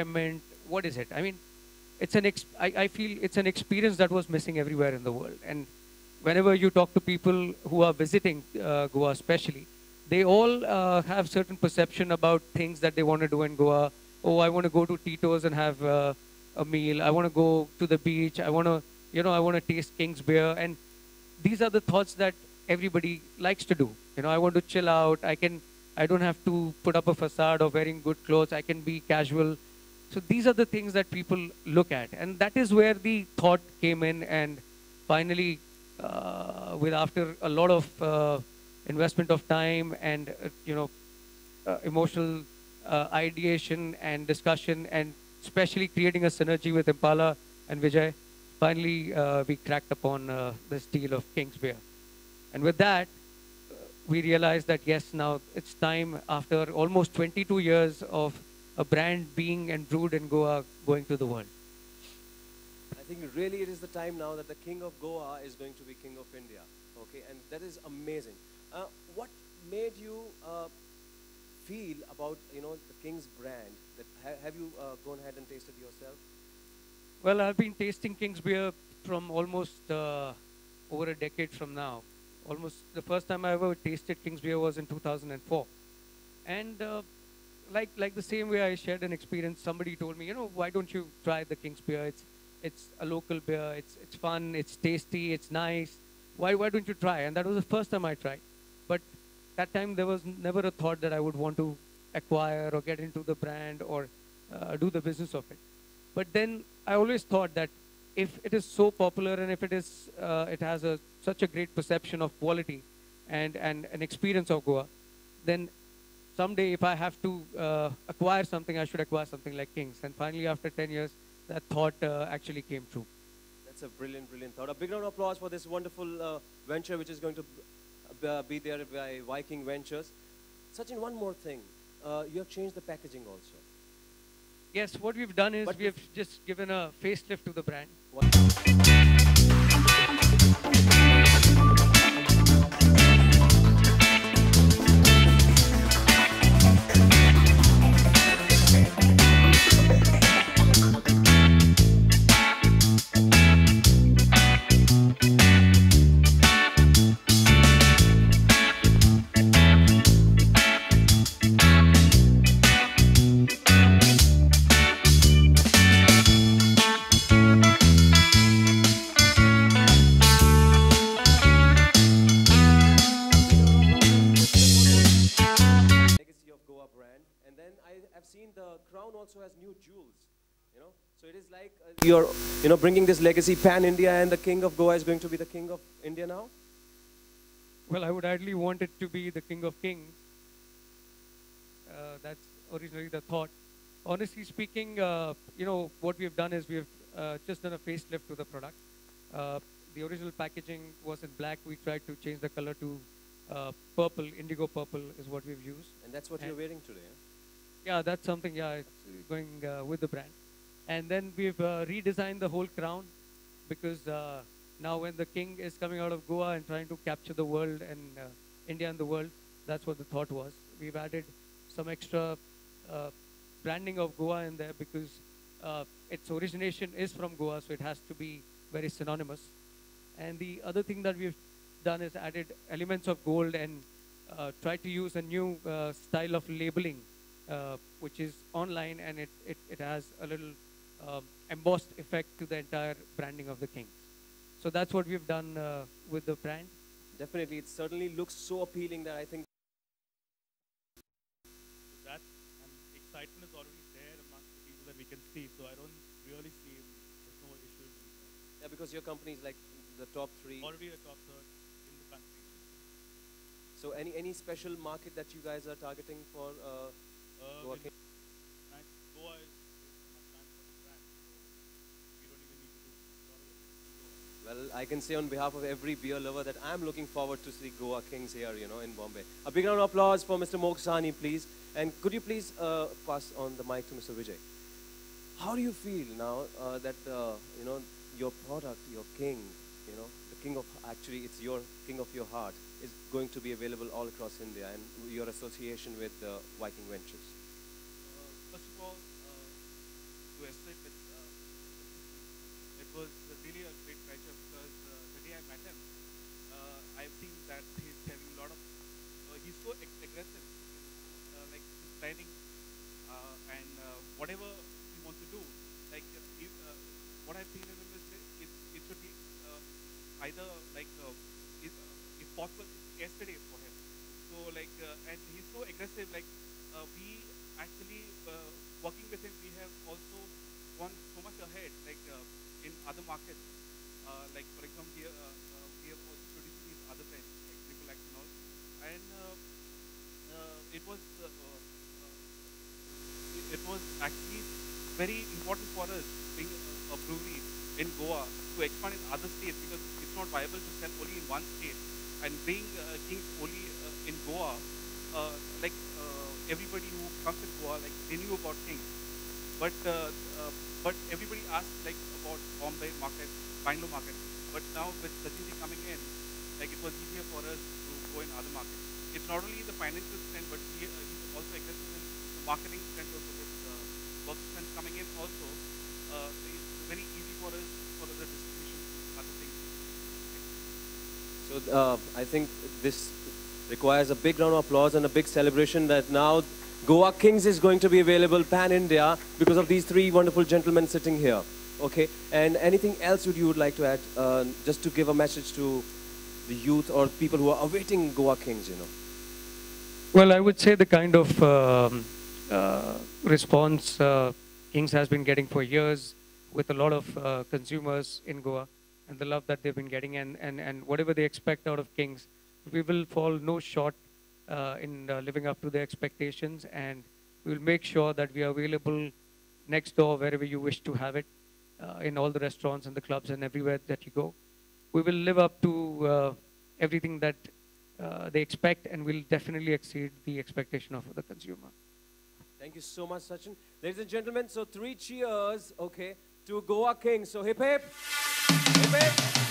enjoyment. What is it? I mean, I feel it's an experience that was missing everywhere in the world. And whenever you talk to people who are visiting Goa, especially, they all have certain perception about things that they want to do in Goa. Oh, I want to go to Tito's and have a meal. I want to go to the beach. I want to, I want to taste King's beer. And these are the thoughts that everybody likes to do. I want to chill out. I don't have to put up a facade of wearing good clothes. I can be casual. So these are the things that people look at. And that is where the thought came in. And finally, with after a lot of investment of time and, emotional ideation and discussion, and especially creating a synergy with Impala and Vijay, finally we cracked upon this deal of King's Beer. And with that, we realized that yes, now it's time, after almost 22 years of a brand being and brewed in Goa, going to the world. I think really it is the time now that the King of Goa is going to be King of India. Okay, and that is amazing. What made you feel about the King's brand? That have you gone ahead and tasted yourself? Well, I've been tasting King's Beer from almost over a decade from now. Almost the first time I ever tasted King's Beer was in 2004. And like the same way I shared an experience, somebody told me, why don't you try the King's Beer? It's a local beer. It's fun. It's tasty. It's nice. Why don't you try? And that was the first time I tried. But that time there was never a thought that I would want to acquire or get into the brand or do the business of it. But then I always thought that if it is so popular and if it has such a great perception of quality and an experience of Goa, then someday if I have to acquire something, I should acquire something like King's. And finally, after 10 years, that thought actually came true. That's a brilliant, brilliant thought. A big round of applause for this wonderful venture which is going to be there by Viking Ventures. Sachin, one more thing. You have changed the packaging also. Yes, what we've done is we have just given a facelift to the brand. The crown also has new jewels, so it is like you're bringing this legacy pan-India, and the King of Goa is going to be the King of India now. Well, I would ideally want it to be the King of Kings. That's originally the thought. Honestly speaking, what we have done is we have just done a facelift to the product. The original packaging was in black. We tried to change the color to purple. Indigo purple is what we've used. And that's what you're wearing today, huh? Yeah, that's something, it's going with the brand. And then we've redesigned the whole crown, because now when the king is coming out of Goa and trying to capture the world and India and the world, that's what the thought was. We've added some extra branding of Goa in there, because its origination is from Goa, so it has to be very synonymous. And the other thing that we've done is added elements of gold and tried to use a new style of labeling, which is online, and it has a little embossed effect to the entire branding of the Kings. So that's what we've done with the brand. Definitely, it certainly looks so appealing that I think that, and excitement is already there amongst the people that we can see. So I don't really see there's no issue. Yeah, because your company is like the top 3. Already the top 3rd in the country. So any special market that you guys are targeting for Goa King? Goa is my plan for the brand, so we don't even need to do a lot of it. Well, I can say on behalf of every beer lover that I'm looking forward to see Goa Kings here, in Bombay. A big round of applause for Mr. Moksani, please. And could you please pass on the mic to Mr. Vijay? How do you feel now that, your product, your King, the King of, actually it's your King of your heart, is going to be available all across India, and your association with Viking Ventures? First of all, to associate with it was really a great pleasure because the day I met him, I've seen that he's having a lot of, he's so aggressive, like he's planning and whatever he wants to do, like if, what I've seen in him is it should be either like if possible yesterday for him. So like and he's so aggressive. Like we actually working with him, we have also gone so much ahead. Like in other markets, like for example, we have also produced these other brands like Nicolex and all, and it was. It was actually very important for us being a brewery in Goa to expand in other states because it's not viable to sell only in one state. And being Kings only in Goa, like everybody who comes in Goa, like they knew about Kings, but everybody asked like about Bombay market, Bangalore market. But now with Sachin coming in, like it was easier for us to go in other markets. It's not only the financial strength, but he's also aggressive in the marketing strength also with work strength coming in also. It's very easy for us for the distribution other things. So I think this requires a big round of applause and a big celebration that now Goa Kings is going to be available pan-India because of these three wonderful gentlemen sitting here. Okay, and anything else you would like to add, just to give a message to the youth or people who are awaiting Goa Kings, you know? Well, I would say the kind of response Kings has been getting for years with a lot of consumers in Goa and the love that they've been getting and whatever they expect out of Kings, we will fall no short in living up to their expectations, and we will make sure that we are available next door wherever you wish to have it, in all the restaurants and the clubs and everywhere that you go. We will live up to everything that they expect, and will definitely exceed the expectation of the consumer. Thank you so much, Sachin. Ladies and gentlemen, so 3 cheers, okay, to Goa Kings. So hip hip, hip hip.